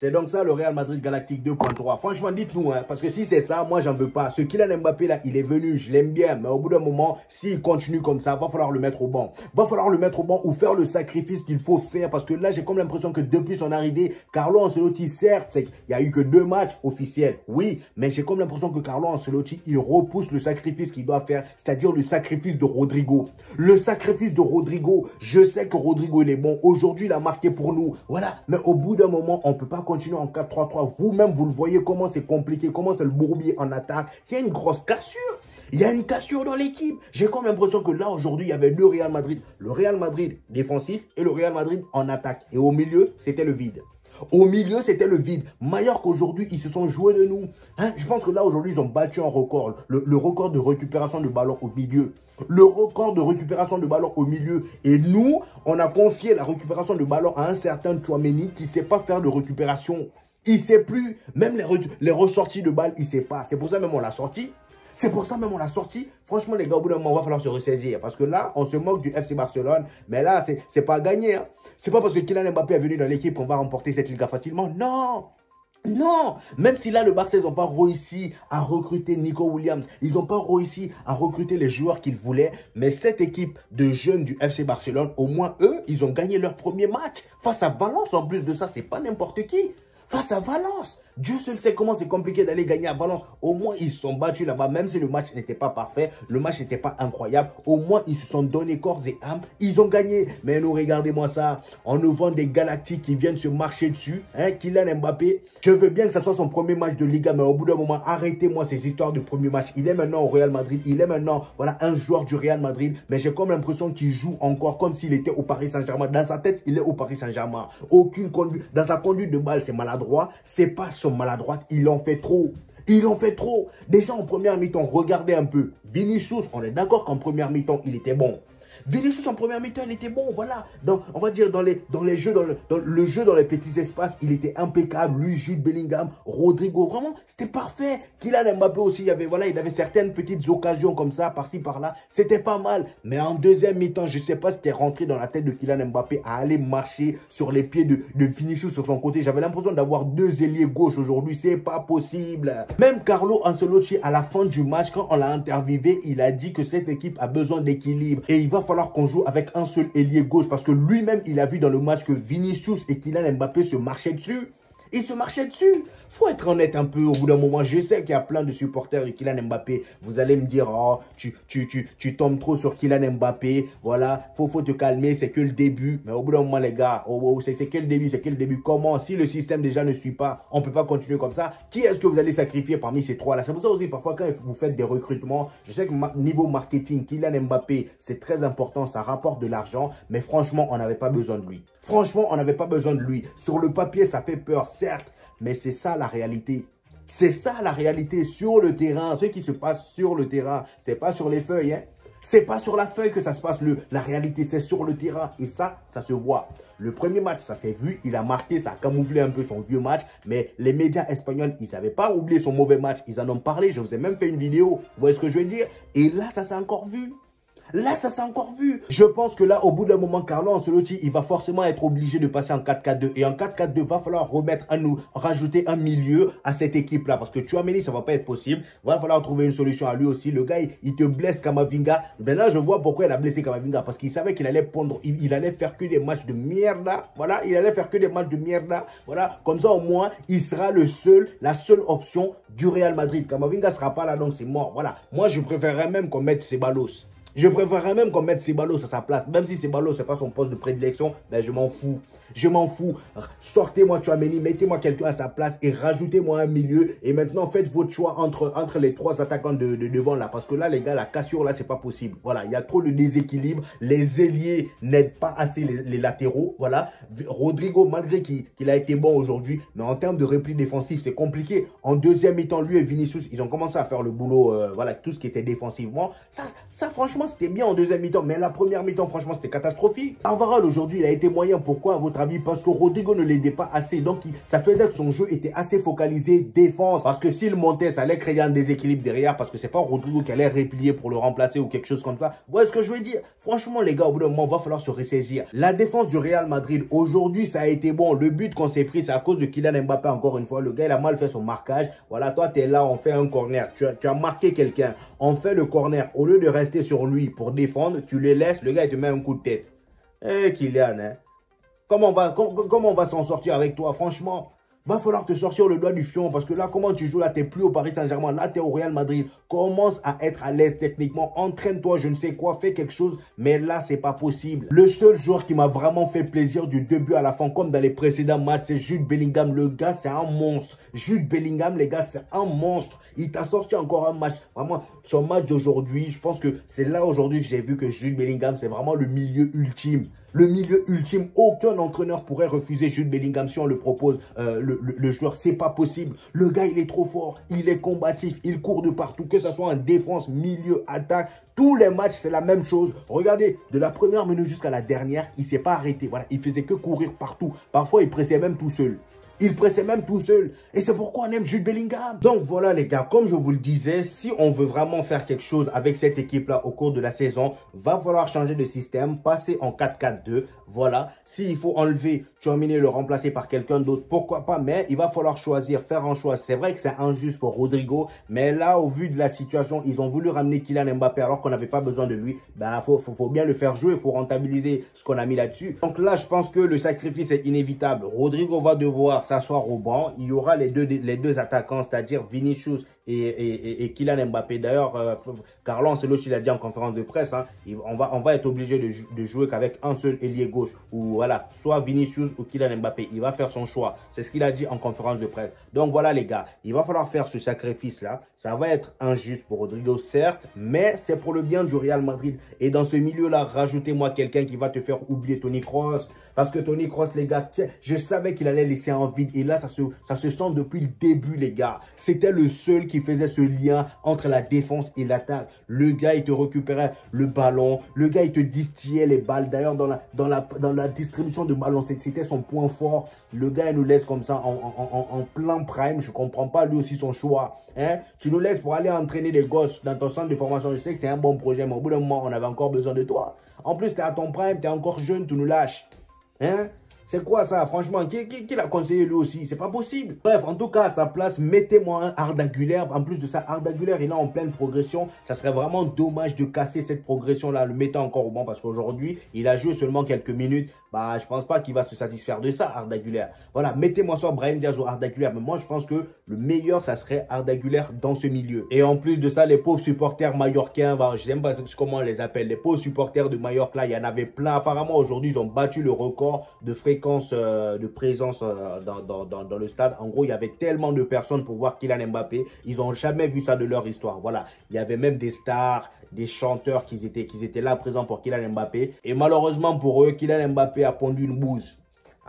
C'est donc ça le Real Madrid Galactique 2.3. Franchement, dites-nous, hein, parce que si c'est ça, moi, j'en veux pas. Ce Kylian Mbappé, là, il est venu, je l'aime bien. Mais au bout d'un moment, s'il continue comme ça, va falloir le mettre au banc. Va falloir le mettre au banc ou faire le sacrifice qu'il faut faire. Parce que là, j'ai comme l'impression que depuis son arrivée, Carlo Ancelotti, certes, c'est qu'il n'y a eu que 2 matchs officiels. Oui, mais j'ai comme l'impression que Carlo Ancelotti, il repousse le sacrifice qu'il doit faire. C'est-à-dire le sacrifice de Rodrigo. Le sacrifice de Rodrigo. Je sais que Rodrigo, il est bon. Aujourd'hui, il a marqué pour nous. Voilà. Mais au bout d'un moment, on ne peut pas continuer en 4-3-3. Vous-même, vous le voyez comment c'est compliqué, comment c'est le bourbier en attaque. Il y a une grosse cassure. Il y a une cassure dans l'équipe. J'ai comme l'impression que là, aujourd'hui, il y avait 2 Real Madrid. Le Real Madrid défensif et le Real Madrid en attaque. Et au milieu, c'était le vide. Au milieu, c'était le vide. Mallorca, aujourd'hui, ils se sont joués de nous. Hein? Je pense que là, aujourd'hui, ils ont battu un record. Le record de récupération de ballon au milieu. Le record de récupération de ballon au milieu. Et nous, on a confié la récupération de ballon à un certain Tchouaméni qui ne sait pas faire de récupération. Il ne sait plus. Même les ressorties de balles, il ne sait pas. C'est pour ça même on l'a sorti. C'est pour ça même on l'a sorti. Franchement, les gars, au bout d'un moment, il va falloir se ressaisir. Parce que là, on se moque du FC Barcelone. Mais là, c'est pas gagné. Hein. C'est pas parce que Kylian Mbappé est venu dans l'équipe qu'on va remporter cette Liga facilement. Non. Non, même si là, le Barça, ils n'ont pas réussi à recruter Nico Williams. Ils n'ont pas réussi à recruter les joueurs qu'ils voulaient. Mais cette équipe de jeunes du FC Barcelone, au moins eux, ils ont gagné leur premier match. Face à Valence, en plus de ça, c'est pas n'importe qui. Face à Valence. Dieu seul sait comment c'est compliqué d'aller gagner à Valence. Au moins, ils se sont battus là-bas. Même si le match n'était pas parfait, le match n'était pas incroyable. Au moins, ils se sont donné corps et âme. Ils ont gagné. Mais nous, regardez-moi ça. On nous vend des Galactiques qui viennent se marcher dessus. Hein, Kylian Mbappé. Je veux bien que ça soit son premier match de Liga. Mais au bout d'un moment, arrêtez-moi ces histoires de premier match. Il est maintenant au Real Madrid. Il est maintenant, voilà, un joueur du Real Madrid. Mais j'ai comme l'impression qu'il joue encore comme s'il était au Paris Saint-Germain. Dans sa tête, il est au Paris Saint-Germain. Aucune conduite. Dans sa conduite de balle, c'est maladroit. C'est pas son maladroit. Il en fait trop. Il en fait trop. Déjà en première mi-temps, regardez un peu. Vinicius, on est d'accord qu'en première mi-temps, il était bon. Vinicius en première mi-temps, il était bon, voilà. On va dire dans les jeux, dans le jeu dans les petits espaces, il était impeccable. Lui, Jude Bellingham, Rodrigo, vraiment, c'était parfait. Kylian Mbappé aussi, il avait certaines petites occasions comme ça, par-ci, par-là. C'était pas mal. Mais en deuxième mi-temps, je sais pas ce qui est rentré dans la tête de Kylian Mbappé à aller marcher sur les pieds de Vinicius sur son côté. J'avais l'impression d'avoir 2 ailiers gauche aujourd'hui. C'est pas possible. Même Carlo Ancelotti, à la fin du match, quand on l'a interviewé, il a dit que cette équipe a besoin d'équilibre. Et il va falloir qu'on joue avec un seul ailier gauche parce que lui-même, il a vu dans le match que Vinicius et Kylian Mbappé se marchaient dessus. Ils se marchaient dessus. Faut être honnête un peu au bout d'un moment. Je sais qu'il y a plein de supporters de Kylian Mbappé. Vous allez me dire, oh, tu tombes trop sur Kylian Mbappé. Voilà, faut te calmer, c'est que le début. Mais au bout d'un moment, les gars, c'est que le début, c'est que le début. Comment? Si le système déjà ne suit pas, on ne peut pas continuer comme ça. Qui est-ce que vous allez sacrifier parmi ces 3-là? C'est pour ça aussi, parfois, quand vous faites des recrutements, je sais que niveau marketing, Kylian Mbappé, c'est très important, ça rapporte de l'argent. Mais franchement, on n'avait pas besoin de lui. Franchement, on n'avait pas besoin de lui. Sur le papier, ça fait peur, certes. Mais c'est ça la réalité. C'est ça la réalité sur le terrain. Ce qui se passe sur le terrain, c'est pas sur les feuilles. Hein. C'est pas sur la feuille que ça se passe. La réalité, c'est sur le terrain. Et ça se voit. Le premier match, ça s'est vu. Il a marqué, ça a camouflé un peu son vieux match. Mais les médias espagnols, ils n'avaient pas oublié son mauvais match. Ils en ont parlé. Je vous ai même fait une vidéo. Vous voyez ce que je veux dire? Et là, ça s'est encore vu. Là, ça s'est encore vu. Je pense que là, au bout d'un moment, Carlo Ancelotti, il va forcément être obligé de passer en 4-4-2. Et en 4-4-2, va falloir rajouter un milieu à cette équipe-là. Parce que Tchouaméni, ça va pas être possible. Va falloir trouver une solution à lui aussi. Le gars, il te blesse Camavinga. Mais là, je vois pourquoi il a blessé Camavinga. Parce qu'il savait qu'il allait pondre, il allait faire que des matchs de merde. Voilà, il allait faire que des matchs de merde. Voilà, comme ça, au moins, il sera la seule option du Real Madrid. Camavinga sera pas là, donc c'est mort. Voilà, moi, je préférerais même qu'on mette Ceballos. Je préférerais même qu'on mette Ceballos à sa place. Même si Ceballos, ce n'est pas son poste de prédilection, ben je m'en fous. Je m'en fous. Sortez-moi Tchouaméni, mettez-moi quelqu'un à sa place et rajoutez-moi un milieu. Et maintenant, faites votre choix entre les 3 attaquants de devant là. Parce que là, les gars, la cassure là, c'est pas possible. Voilà, il y a trop de déséquilibre. Les ailiers n'aident pas assez les latéraux. Voilà. Rodrigo, malgré qu'il a été bon aujourd'hui, mais en termes de repli défensif, c'est compliqué. En deuxième mi-temps, lui et Vinicius, ils ont commencé à faire le boulot, voilà, tout ce qui était défensivement. Ça franchement, c'était bien en deuxième mi-temps, mais la première mi-temps, franchement, c'était catastrophique. Alvaral, aujourd'hui, il a été moyen. Pourquoi, à votre avis? Parce que Rodrigo ne l'aidait pas assez. Donc, ça faisait que son jeu était assez focalisé défense. Parce que s'il montait, ça allait créer un déséquilibre derrière. Parce que c'est pas Rodrigo qui allait replier pour le remplacer ou quelque chose comme ça. Vous voyez ce que je veux dire? Franchement, les gars, au bout d'un moment, il va falloir se ressaisir. La défense du Real Madrid, aujourd'hui, ça a été bon. Le but qu'on s'est pris, c'est à cause de Kylian Mbappé, encore une fois. Le gars, il a mal fait son marquage. Voilà, toi, tu es là, on fait un corner. Tu as marqué quelqu'un. On fait le corner. Au lieu de rester sur lui pour défendre, tu le laisses. Le gars, il te met un coup de tête. Eh, Kylian, hein? Comment on va s'en sortir avec toi? Franchement, va falloir te sortir le doigt du fion parce que là, comment tu joues? Là, tu n'es plus au Paris Saint-Germain. Là, tu es au Real Madrid. Commence à être à l'aise techniquement. Entraîne-toi, je ne sais quoi. Fais quelque chose. Mais là, c'est pas possible. Le seul joueur qui m'a vraiment fait plaisir du début à la fin, comme dans les précédents matchs, c'est Jude Bellingham. Le gars, c'est un monstre. Jude Bellingham, les gars, c'est un monstre. Il t'a sorti encore un match. Vraiment, son match d'aujourd'hui, je pense que c'est là aujourd'hui que j'ai vu que Jude Bellingham, c'est vraiment le milieu ultime. Le milieu ultime, aucun entraîneur pourrait refuser Jude Bellingham si on le propose. Le joueur, c'est pas possible. Le gars, il est trop fort. Il est combatif. Il court de partout. Que ce soit en défense, milieu, attaque. Tous les matchs, c'est la même chose. Regardez, de la première minute jusqu'à la dernière, il ne s'est pas arrêté. Voilà, il faisait que courir partout. Parfois, il pressait même tout seul. Il pressait même tout seul. Et c'est pourquoi on aime Jude Bellingham. Donc voilà les gars, comme je vous le disais, si on veut vraiment faire quelque chose avec cette équipe-là au cours de la saison, va falloir changer de système, passer en 4-4-2. Voilà, s'il faut enlever Tchouaméni, le remplacer par quelqu'un d'autre, pourquoi pas. Mais il va falloir choisir, faire un choix. C'est vrai que c'est injuste pour Rodrigo. Mais là, au vu de la situation, ils ont voulu ramener Kylian Mbappé alors qu'on n'avait pas besoin de lui. Ben, faut bien le faire jouer, il faut rentabiliser ce qu'on a mis là-dessus. Donc là, je pense que le sacrifice est inévitable. Rodrigo va devoir s'asseoir au banc. Il y aura les deux attaquants, c'est-à-dire Vinicius et Kylian Mbappé. D'ailleurs, Carlo Ancelotti l'a dit en conférence de presse, hein, on va être obligé de jouer qu'avec un seul ailier gauche. Ou voilà, soit Vinicius ou Kylian Mbappé. Il va faire son choix. C'est ce qu'il a dit en conférence de presse. Donc voilà les gars, il va falloir faire ce sacrifice-là. Ça va être injuste pour Rodrigo, certes, mais c'est pour le bien du Real Madrid. Et dans ce milieu-là, rajoutez-moi quelqu'un qui va te faire oublier Toni Kroos. Parce que Toni Kroos, les gars, je savais qu'il allait laisser un vide. Et là, ça se sent depuis le début, les gars. C'était le seul qui faisait ce lien entre la défense et l'attaque. Le gars, il te récupérait le ballon. Le gars, il te distillait les balles. D'ailleurs, dans la distribution de ballon, c'était son point fort. Le gars, il nous laisse comme ça en plein prime. Je ne comprends pas lui aussi son choix. Hein? Tu nous laisses pour aller entraîner des gosses dans ton centre de formation. Je sais que c'est un bon projet, mais au bout d'un moment, on avait encore besoin de toi. En plus, tu es à ton prime, tu es encore jeune, tu nous lâches. Hein? C'est quoi ça? Franchement, qui l'a conseillé lui aussi? C'est pas possible. Bref, en tout cas, à sa place, mettez-moi un Arda Güler. En plus de ça, Arda Güler, il est en pleine progression. Ça serait vraiment dommage de casser cette progression-là, le mettant encore au banc. Parce qu'aujourd'hui, il a joué seulement quelques minutes. Bah, je pense pas qu'il va se satisfaire de ça, Arda Güler. Voilà, mettez-moi soit Brahim Diaz ou Arda Güler. Mais moi, je pense que le meilleur, ça serait Arda Güler dans ce milieu. Et en plus de ça, les pauvres supporters mallorcains, bah, je n'aime pas comment on les appelle. Les pauvres supporters de Mallorca, il y en avait plein. Apparemment, aujourd'hui, ils ont battu le record de fréquence de présence dans le stade. En gros, il y avait tellement de personnes pour voir Kylian Mbappé. Ils n'ont jamais vu ça de leur histoire. Voilà, il y avait même des stars, des chanteurs qui étaient là présents pour Kylian Mbappé. Et malheureusement pour eux, Kylian Mbappé a pondu une bouse.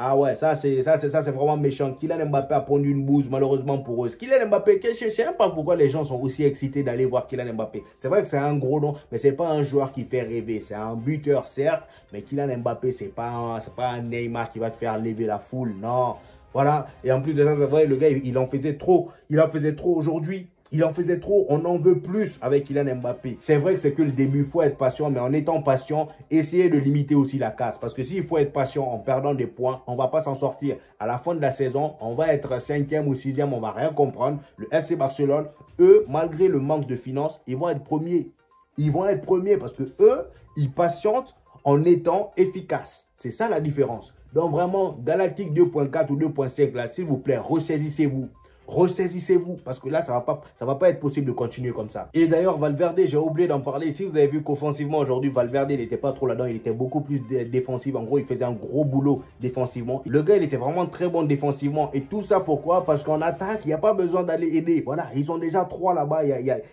Ah ouais, ça c'est vraiment méchant. Kylian Mbappé a pondu une bouse, malheureusement pour eux. Kylian Mbappé, je ne sais même pas pourquoi les gens sont aussi excités d'aller voir Kylian Mbappé. C'est vrai que c'est un gros nom, mais c'est pas un joueur qui fait rêver. C'est un buteur, certes, mais Kylian Mbappé, c'est pas un Neymar qui va te faire lever la foule, non. Voilà, et en plus de ça, c'est vrai, le gars, il en faisait trop. Il en faisait trop aujourd'hui. Il en faisait trop, on en veut plus avec Kylian Mbappé. C'est vrai que c'est que le début, il faut être patient, mais en étant patient, essayez de limiter aussi la casse. Parce que s'il faut être patient en perdant des points, on ne va pas s'en sortir. À la fin de la saison, on va être 5e ou 6e, on ne va rien comprendre. Le FC Barcelone, eux, malgré le manque de finances, ils vont être premiers. Ils vont être premiers parce que eux, ils patientent en étant efficaces. C'est ça la différence. Donc vraiment, Galactique 2.4 ou 2.5, là, s'il vous plaît, ressaisissez-vous. Ressaisissez-vous parce que là, ça va pas être possible de continuer comme ça. Et d'ailleurs, Valverde, j'ai oublié d'en parler. Si vous avez vu qu'offensivement, aujourd'hui, Valverde, il n'était pas trop là-dedans. Il était beaucoup plus défensif. En gros, il faisait un gros boulot défensivement. Le gars, il était vraiment très bon défensivement. Et tout ça, pourquoi? Parce qu'en attaque, il n'y a pas besoin d'aller aider. Voilà, ils sont déjà 3 là-bas.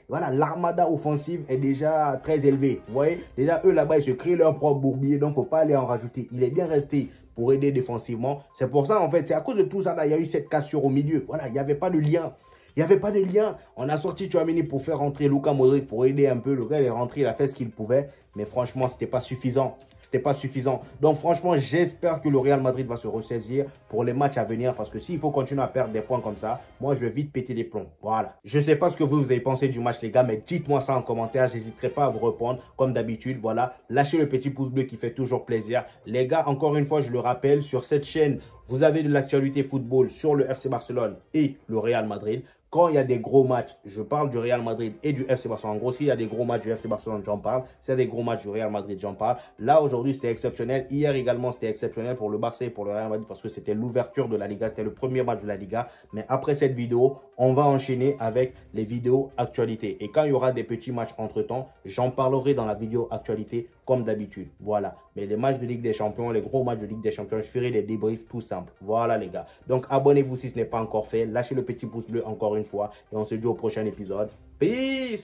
Voilà, l'armada offensive est déjà très élevée. Vous voyez? Déjà, eux, là-bas, ils se créent leur propre bourbier. Donc, il ne faut pas aller en rajouter. Il est bien resté pour aider défensivement. C'est pour ça, en fait, c'est à cause de tout ça, là, il y a eu cette cassure au milieu. Voilà, il n'y avait pas de lien. Il n'y avait pas de lien. On a sorti Tchouaméni pour faire rentrer Luka Modric, pour aider un peu. Le gars, il est rentré, il a fait ce qu'il pouvait. Mais franchement, ce n'était pas suffisant. C'était pas suffisant. Donc franchement, j'espère que le Real Madrid va se ressaisir pour les matchs à venir. Parce que s'il faut continuer à perdre des points comme ça, moi, je vais vite péter les plombs. Voilà. Je ne sais pas ce que vous avez pensé du match, les gars. Mais dites-moi ça en commentaire. J'hésiterai pas à vous répondre. Comme d'habitude, voilà. Lâchez le petit pouce bleu qui fait toujours plaisir. Les gars, encore une fois, je le rappelle, sur cette chaîne, vous avez de l'actualité football sur le FC Barcelone et le Real Madrid. Quand il y a des gros matchs, je parle du Real Madrid et du FC Barcelone. En gros, s'il y a des gros matchs du FC Barcelone, j'en parle. S'il y a des gros matchs du Real Madrid, j'en parle. Là, aujourd'hui, c'était exceptionnel. Hier également, c'était exceptionnel pour le Barça et pour le Real Madrid parce que c'était l'ouverture de la Liga. C'était le premier match de la Liga. Mais après cette vidéo, on va enchaîner avec les vidéos actualités. Et quand il y aura des petits matchs entre-temps, j'en parlerai dans la vidéo actualité comme d'habitude. Voilà. Mais les matchs de Ligue des Champions, les gros matchs de Ligue des Champions, je ferai des débriefs tout simples. Voilà les gars. Donc abonnez-vous si ce n'est pas encore fait. Lâchez le petit pouce bleu encore une fois. Et on se dit au prochain épisode. Peace!